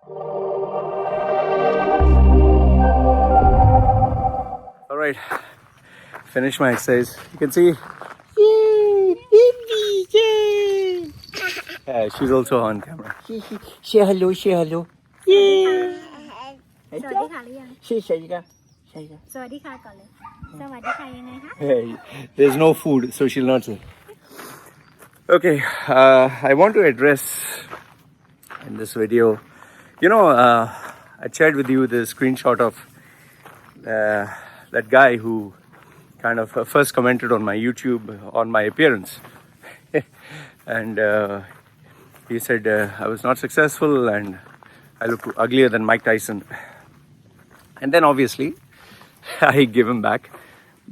All right, finish my exercise. You can see, yay, baby, yay. She's also on camera. Say hello, say hello. Yay. สวัสดีค่ะหรือยัง Say Shaika. Shaika. สวัสดีค่ะก่อนเลยสวัสดีค่ะยังไงคะ Hey, there's no food, so she'll not say. Okay, I want to address in this video, I shared with you the screenshot of that guy who kind of first commented on my YouTube on my appearance. And he said I was not successful and I look uglier than Mike Tyson. And then obviously I give him back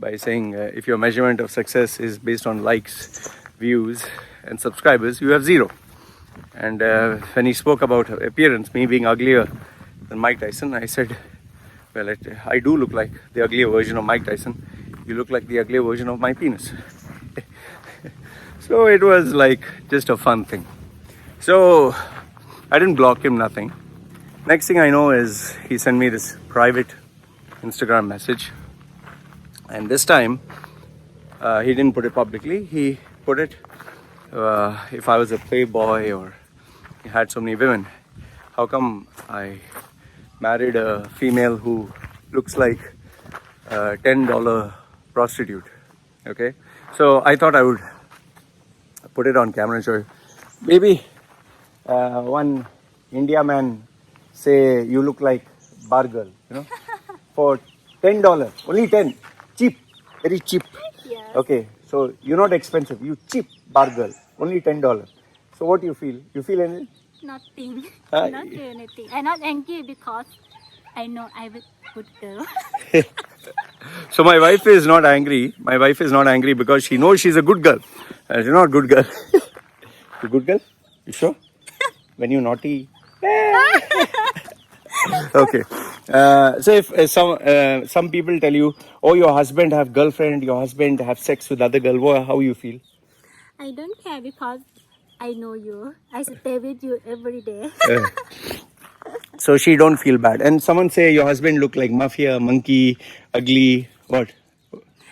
by saying if your measurement of success is based on likes, views and subscribers, you have zero. And when he spoke about appearance, me being uglier than Mike Tyson, I said, well, I do look like the uglier version of Mike Tyson. You look like the uglier version of my penis. So it was like just a fun thing. So I didn't block him, nothing. Next thing I know is he sent me this private Instagram message. And this time, he didn't put it publicly. He put it if I was a playboy or he had so many women, how come I married a female who looks like a $10 prostitute? Okay, so I thought I would put it on camera and show you. Maybe one India man say you look like bar girl, for $10, only 10, cheap, very cheap. Yes. Okay, so you're not expensive, you cheap bar girl, only $10. So what do you feel? You feel anything? nothing Hi. not do anything I'm not angry because I know I'm a good girl So my wife is not angry. My wife is not angry because she knows she's a good girl. She's not a good girl. You good girl? You sure? When you naughty? Okay. So if some people tell you, oh, your husband have girlfriend, your husband have sex with other girl, how you feel? I don't care because I know you I stay with you every day So she don't feel bad. And someone say your husband look like mafia, monkey, ugly, what?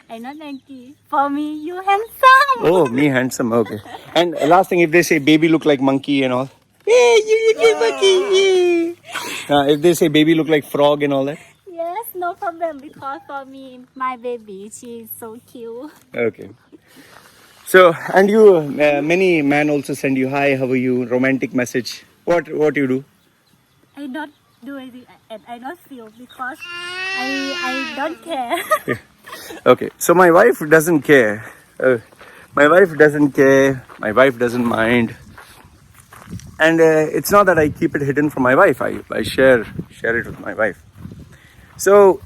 I'm not angry for me you handsome Oh, me handsome, okay. And last thing, if they say baby look like monkey and all, hey, you look like monkey. Yeah. If they say baby look like frog and all that, yes no problem because for me my baby she's so cute okay. So, and you, many men also send you hi, how are you, romantic message. What you do? I don't do anything and I don't feel because I don't care Okay, so my wife doesn't care. My wife doesn't care. My wife doesn't mind. And it's not that I keep it hidden from my wife. I share it with my wife. So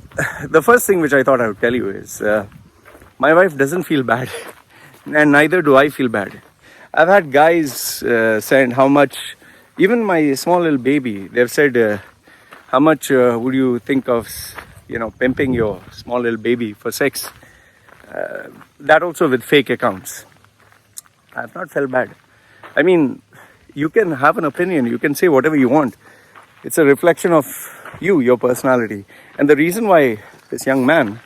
the first thing which I thought I would tell you is my wife doesn't feel bad. And neither do I feel bad. I've had guys send how much, even my small little baby, they've said, how much would you think of, pimping your small little baby for sex? That also with fake accounts. I've not felt bad. I mean, you can have an opinion, you can say whatever you want. It's a reflection of you, your personality. And the reason why this young man,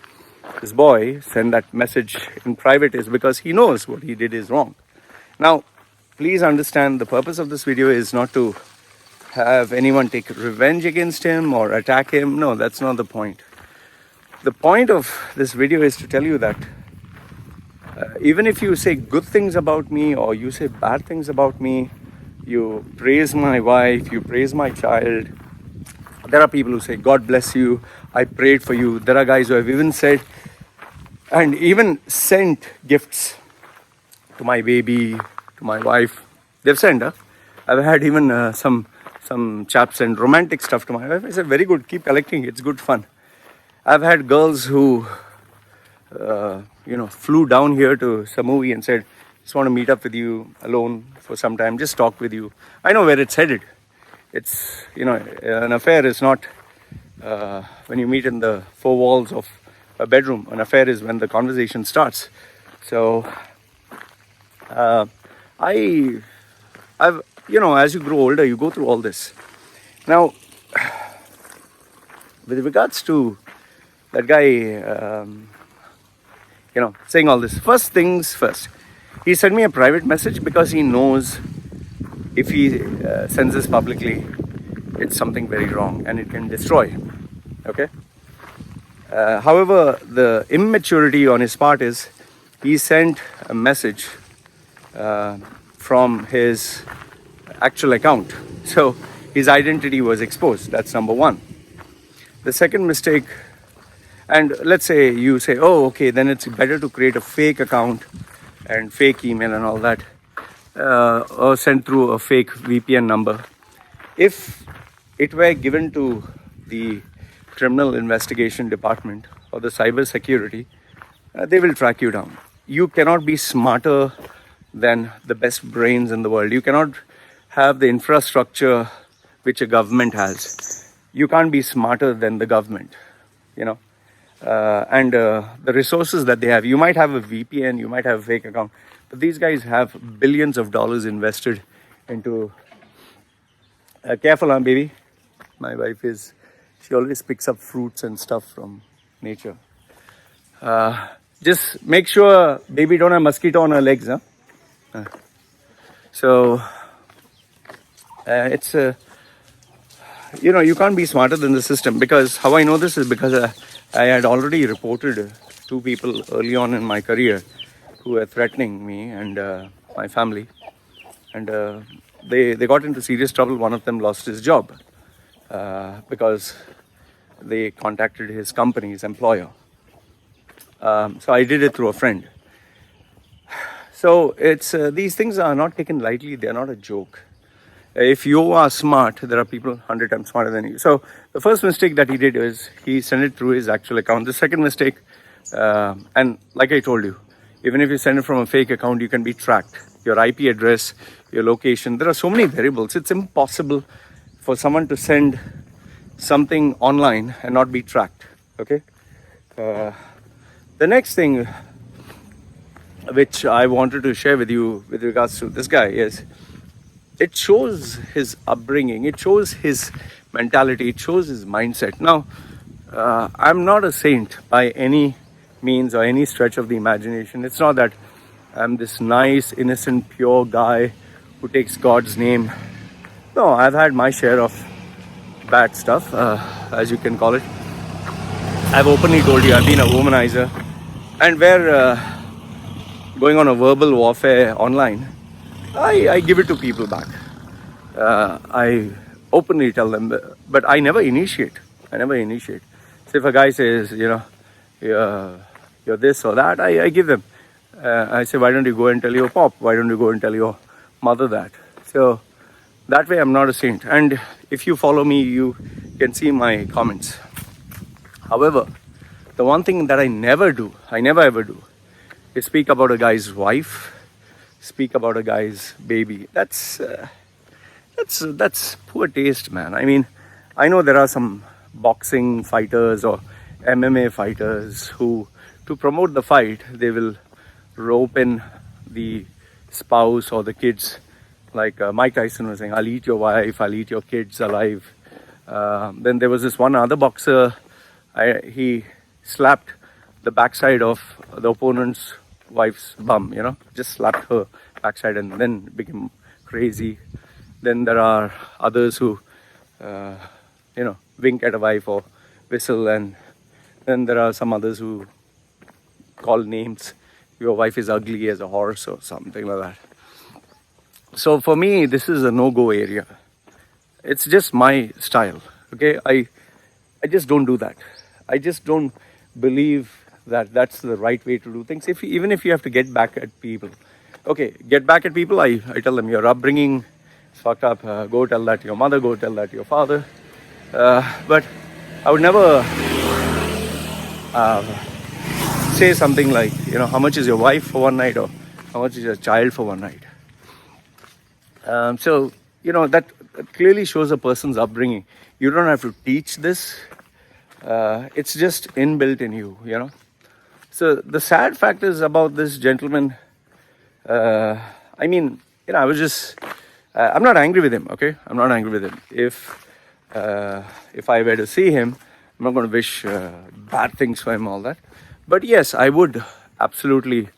this boy, sent that message in private is because he knows what he did is wrong. Now, please understand, the purpose of this video is not to have anyone take revenge against him or attack him. No, that's not the point. The point of this video is to tell you that even if you say good things about me or you say bad things about me, you praise my wife, you praise my child, there are people who say, God bless you, I prayed for you. There are guys who have even said and even sent gifts to my baby, to my wife. They've sent, I've had even some chaps send romantic stuff to my wife. I said, very good, keep collecting, it's good fun. I've had girls who, flew down here to some movie and said, just want to meet up with you alone for some time, just talk with you. I know where it's headed. It's, an affair is not when you meet in the four walls of a bedroom. An affair is when the conversation starts. So, I've, as you grow older, you go through all this. Now, with regards to that guy, saying all this, first things first, he sent me a private message because he knows if he sends this publicly, it's something very wrong and it can destroy him. Okay? However, the immaturity on his part is he sent a message from his actual account. So his identity was exposed. That's number one. The second mistake, and let's say you say, oh, okay, then it's better to create a fake account and fake email and all that, or send through a fake VPN number. If it were given to the criminal investigation department or the cyber security, they will track you down. You cannot be smarter than the best brains in the world. You cannot have the infrastructure which a government has. You can't be smarter than the government, and the resources that they have. You might have a VPN, you might have a fake account, but these guys have billions of dollars invested into. Careful, huh, baby? My wife she always picks up fruits and stuff from nature. Just make sure baby don't have mosquito on her legs, huh? So it's you can't be smarter than the system, because how I know this is because I had already reported 2 people early on in my career who were threatening me and my family, and they got into serious trouble. One of them lost his job because they contacted his company's employer. So I did it through a friend. So it's these things are not taken lightly. They are not a joke. If you are smart, there are people 100 times smarter than you. So the first mistake that he did is he sent it through his actual account. The second mistake, and like I told you, even if you send it from a fake account, you can be tracked. Your IP address, your location. There are so many variables. It's impossible for someone to send something online and not be tracked. Okay. The next thing which I wanted to share with you with regards to this guy is it shows his upbringing, it shows his mentality, it shows his mindset. Now, I'm not a saint by any means or any stretch of the imagination. It's not that I'm this nice, innocent, pure guy who takes God's name. No, I've had my share of bad stuff, as you can call it. I've openly told you I've been a womanizer, and where going on a verbal warfare online, I give it to people back. I openly tell them, but I never initiate. So if a guy says, you're this or that, I give them. I say, why don't you go and tell your pop? Why don't you go and tell your mother that? So that way I'm not a saint. And if you follow me, you can see my comments. However, the one thing that I never ever do, is speak about a guy's wife, speak about a guy's baby. That's poor taste, man. I mean, I know there are some boxing fighters or MMA fighters who, to promote the fight, they will rope in the spouse or the kids. Like Mike Tyson was saying, I'll eat your wife, I'll eat your kids alive. Then there was this one other boxer, he slapped the backside of the opponent's wife's bum, just slapped her backside and then became crazy. Then there are others who, wink at a wife or whistle, and then there are some others who call names. Your wife is ugly as a horse or something like that. So for me, this is a no-go area. It's just my style, okay? I just don't do that. I just don't believe that that's the right way to do things. Even if you have to get back at people. Okay, get back at people, I tell them your upbringing is fucked up. Go tell that to your mother, go tell that to your father. But I would never say something like, how much is your wife for one night, or how much is your child for one night. So, that clearly shows a person's upbringing. You don't have to teach this. It's just inbuilt in you, So the sad fact is about this gentleman, I was just, I'm not angry with him, okay? I'm not angry with him. If if I were to see him, I'm not going to wish bad things for him, all that. But yes, I would absolutely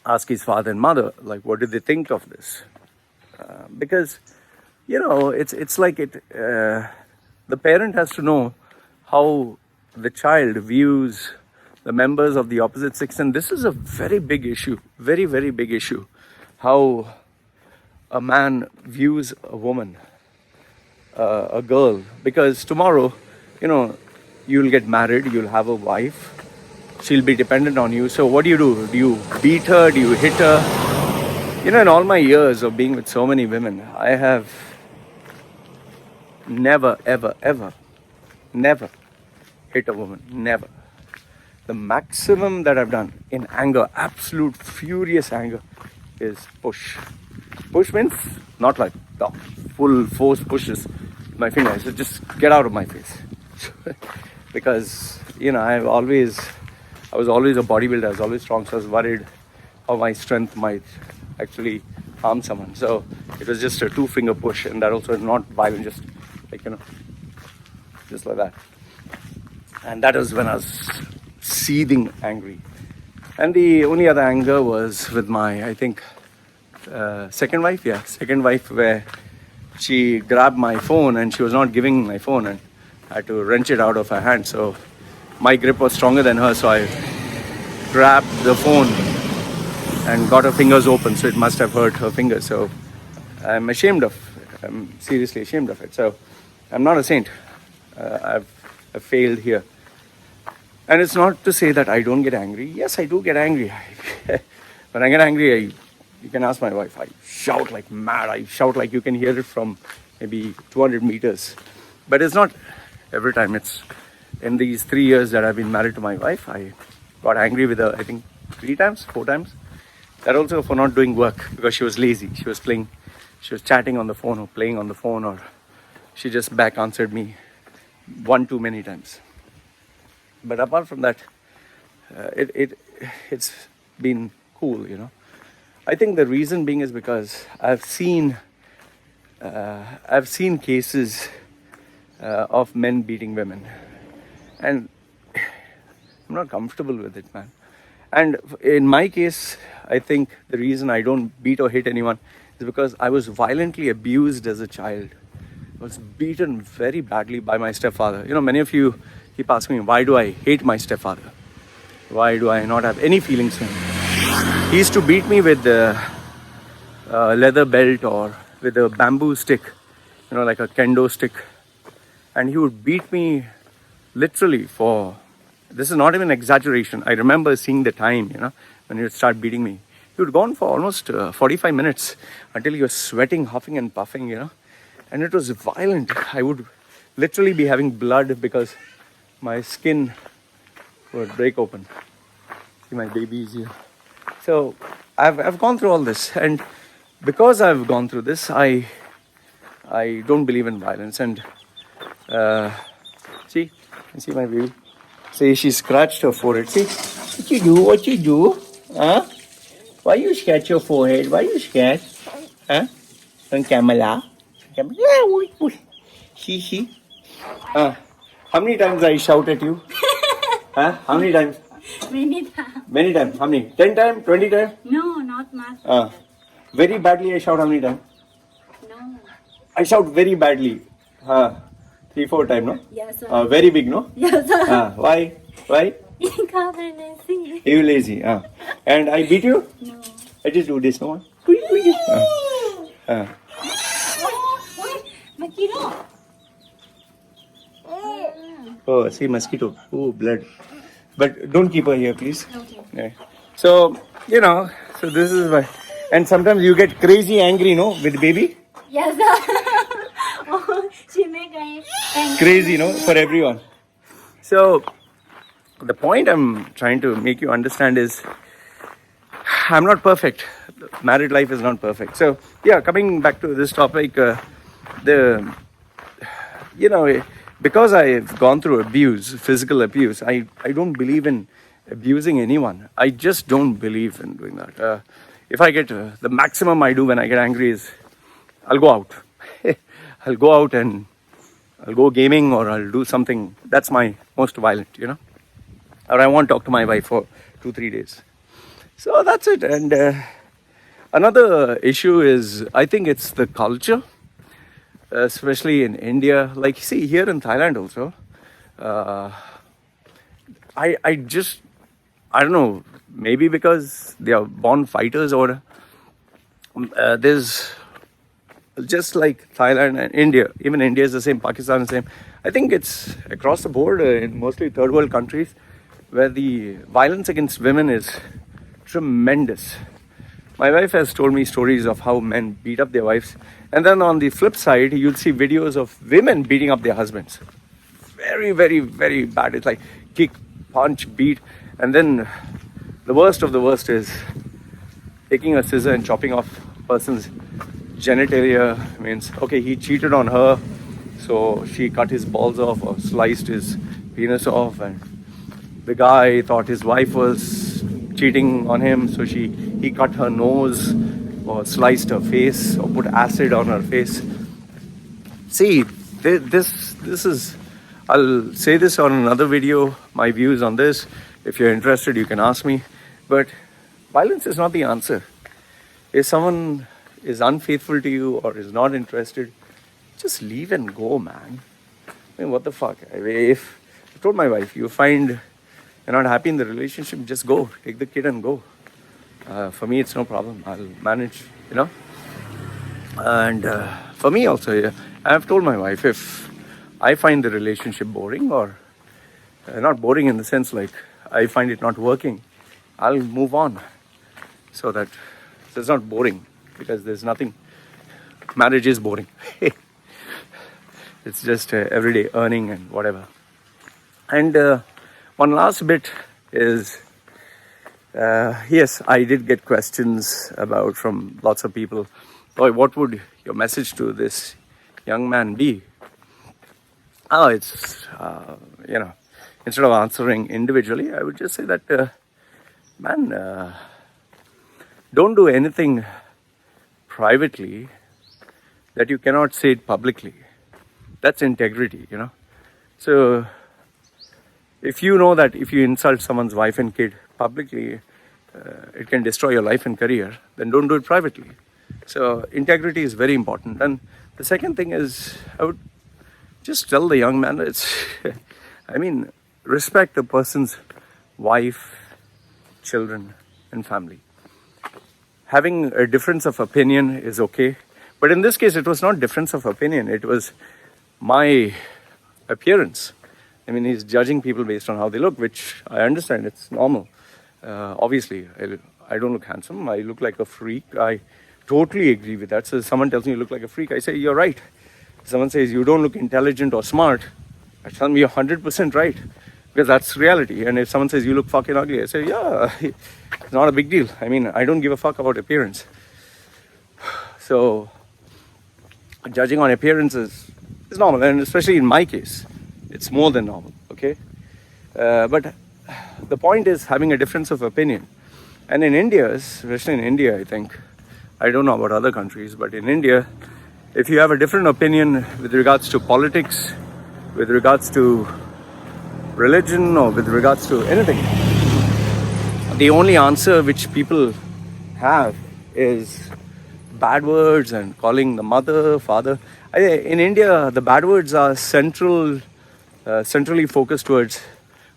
ask his father and mother, like, what did they think of this? Because, it's like the parent has to know how the child views the members of the opposite sex. And this is a very big issue, very, very big issue. How a man views a woman, a girl. Because tomorrow, you'll get married, you'll have a wife, she'll be dependent on you. So what do? Do you beat her? Do you hit her? In all my years of being with so many women, I have never, ever, ever, never hit a woman. Never. The maximum that I've done in anger, absolute furious anger, is push. Push means not like the full force pushes with my fingers. So just get out of my face. Because, I was always a bodybuilder. I was always strong. So I was worried how my strength might actually harm someone. So it was just a 2-finger push, and that also is not violent, just like, just like that. And that was when I was seething angry. And the only other anger was with my, I think, second wife, where she grabbed my phone and she was not giving my phone, and I had to wrench it out of her hand. So my grip was stronger than her, so I grabbed the phone and got her fingers open, so it must have hurt her fingers. So I'm seriously ashamed of it. So I'm not a saint. I've failed here. And it's not to say that I don't get angry. Yes, I do get angry. When I get angry, you can ask my wife, I shout like mad. I shout like you can hear it from maybe 200 meters. But it's not every time. It's in these 3 years that I've been married to my wife, I got angry with her, I think 4 times. That also for not doing work, because she was lazy. She was chatting on the phone or playing on the phone, or she just back answered me one too many times. But apart from that, it's been cool, I think the reason being is because I've seen cases of men beating women, and I'm not comfortable with it, man. And in my case, I think the reason I don't beat or hit anyone is because I was violently abused as a child. I was beaten very badly by my stepfather. Many of you keep asking me, why do I hate my stepfather? Why do I not have any feelings for him? He used to beat me with a leather belt or with a bamboo stick, like a kendo stick. And he would beat me literally this is not even exaggeration. I remember seeing the time, when he would start beating me. He would go on for almost 45 minutes until he was sweating, huffing and puffing, And it was violent. I would literally be having blood because my skin would break open. See, my baby is here. So I've gone through all this, and because I've gone through this, I don't believe in violence. And see my baby. See, she scratched her forehead. See, what you do? Huh? Why you scratch your forehead? Why you scratch? Huh? On camera? See. How many times I shout at you? Huh? How many times? Many times. Many times. How many? 10 times? 20 times? No, not much. Very badly I shout how many times? No. I shout very badly. 3-4 times, no? Yes, sir. Very big, no? Yes, sir. Why? Because I'm lazy. You lazy. And I beat you? No. I just do this, no? Machedo. Oh, see, mosquito. Oh, blood. But don't keep her here, please. Okay. Yeah. So, so this is why. And sometimes you get crazy angry, no, with baby? Yes, sir. She make me angry. Crazy, for everyone. So, the point I'm trying to make you understand is, I'm not perfect. Married life is not perfect. So, coming back to this topic, because I've gone through abuse, physical abuse, I don't believe in abusing anyone. I just don't believe in doing that. If I get the maximum I do when I get angry is I'll go out. I'll go out and I'll go gaming or I'll do something. That's my most violent, or I won't talk to my wife for 2-3 days. So that's it. And another issue is, I think it's the culture, especially in India. Like, see, here in Thailand also, I don't know, maybe because they are born fighters, or there's just like Thailand and India, even India is the same, Pakistan is the same. I think it's across the board in mostly third world countries where the violence against women is tremendous. My wife has told me stories of how men beat up their wives, and then on the flip side, you'll see videos of women beating up their husbands. Very, very, very bad. It's like kick, punch, beat, and then the worst of the worst is taking a scissor and chopping off a person's genitalia. Means, okay, he cheated on her, so she cut his balls off or sliced his penis off, and the guy thought his wife was cheating on him, so he cut her nose or sliced her face or put acid on her face. See, this is, I'll say this on another video, my views on this. If you're interested, you can ask me. But violence is not the answer. If someone is unfaithful to you or is not interested, just leave and go, man. I mean, what the fuck? If I told my wife, you find you're not happy in the relationship, just go. Take the kid and go. For me, it's no problem. I'll manage, And for me also, yeah, I've told my wife, if I find the relationship boring, or not boring in the sense like I find it not working, I'll move on. So that it's not boring, because there's nothing. Marriage is boring. It's just everyday earning and whatever. And one last bit is, yes, I did get questions about from lots of people. Loy, what would your message to this young man be? Oh, it's, instead of answering individually, I would just say that, man, don't do anything privately that you cannot say it publicly. That's integrity, So, if you know that if you insult someone's wife and kid publicly, it can destroy your life and career, then don't do it privately. So, integrity is very important. And the second thing is, I would just tell the young man, respect a person's wife, children, and family. Having a difference of opinion is okay. But in this case, it was not difference of opinion. It was my appearance. He's judging people based on how they look, which I understand. It's normal. Obviously, I don't look handsome. I look like a freak. I totally agree with that. So if someone tells me you look like a freak, I say, you're right. If someone says you don't look intelligent or smart, I tell them you're 100% right. Because that's reality. And if someone says you look fucking ugly, I say, yeah, it's not a big deal. I don't give a fuck about appearance. So, judging on appearance is normal. And especially in my case, it's more than normal, okay? But the point is having a difference of opinion. And in India, especially in India, I think, I don't know about other countries, but in India, if you have a different opinion with regards to politics, with regards to religion, or with regards to anything, the only answer which people have is bad words and calling the mother, father. In India, the bad words are centrally focused towards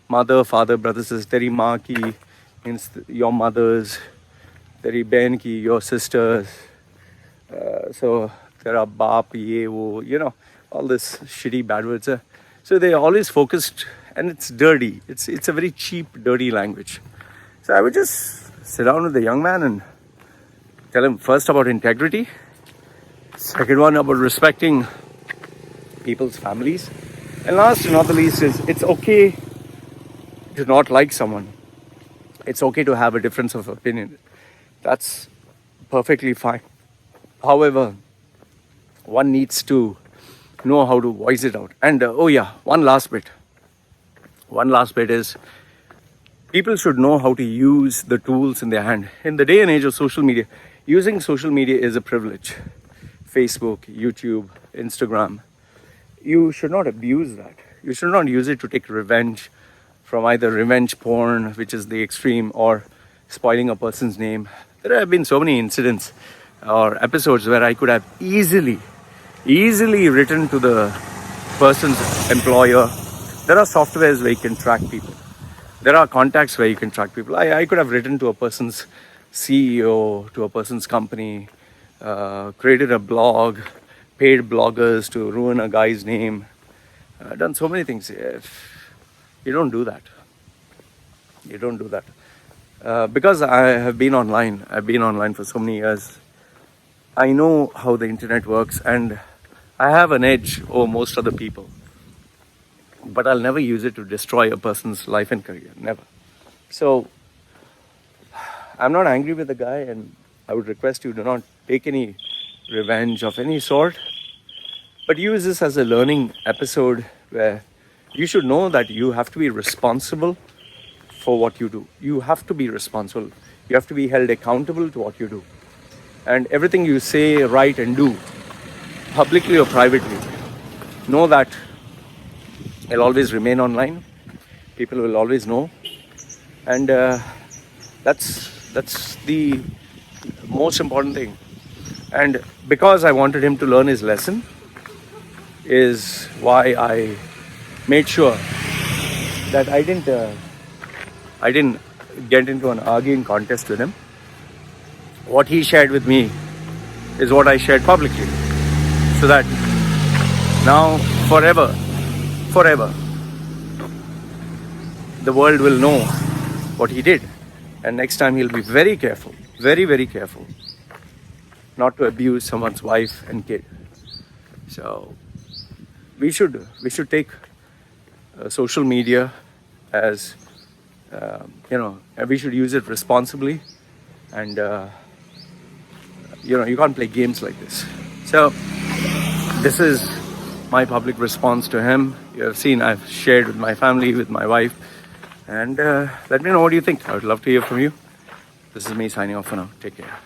mother, father, brother, sister. Teri maa ki means your mothers. Teri behan ki, your sisters. So tera baap, ye wo, all this shitty bad words. So they always focused, and it's dirty. It's a very cheap, dirty language. So I would just sit down with the young man and tell him first about integrity, second one about respecting people's families, and last but not the least is it's okay to not like someone. It's okay to have a difference of opinion. That's perfectly fine. However, one needs to know how to voice it out. And one last bit is people should know how to use the tools in their hand. In the day and age of social media, using social media is a privilege. Facebook, YouTube, Instagram. you should not abuse that. You should not use it to take revenge from either revenge porn, which is the extreme, or spoiling a person's name. There have been so many incidents or episodes where I could have easily written to the person's employer. There are softwares where you can track people. There are contacts where you can track people. I could have written to a person's CEO, to a person's company, created a blog, paid bloggers to ruin a guy's name. Done so many things. You don't do that. You don't do that. Because I have been online. I've been online for so many years. I know how the internet works, and I have an edge over most other people. But I'll never use it to destroy a person's life and career. Never. So, I'm not angry with the guy, and I would request you do not take any revenge of any sort. But use this as a learning episode where you should know that you have to be responsible for what you do. You have to be responsible. You have to be held accountable to what you do. And everything you say, write, and do, publicly or privately, know that it'll always remain online. People will always know. And that's the most important thing. And because I wanted him to learn his lesson is why I made sure that I didn't get into an arguing contest with him. What he shared with me is what I shared publicly, so that now forever, the world will know what he did. And next time he'll be very careful, very careful not to abuse someone's wife and kid. So we should take social media as we should use it responsibly, and you can't play games like this. So this is my public response to him. You have seen I've shared with my family, with my wife, and let me know what you think. I would love to hear from you. This is me signing off for now. Take care.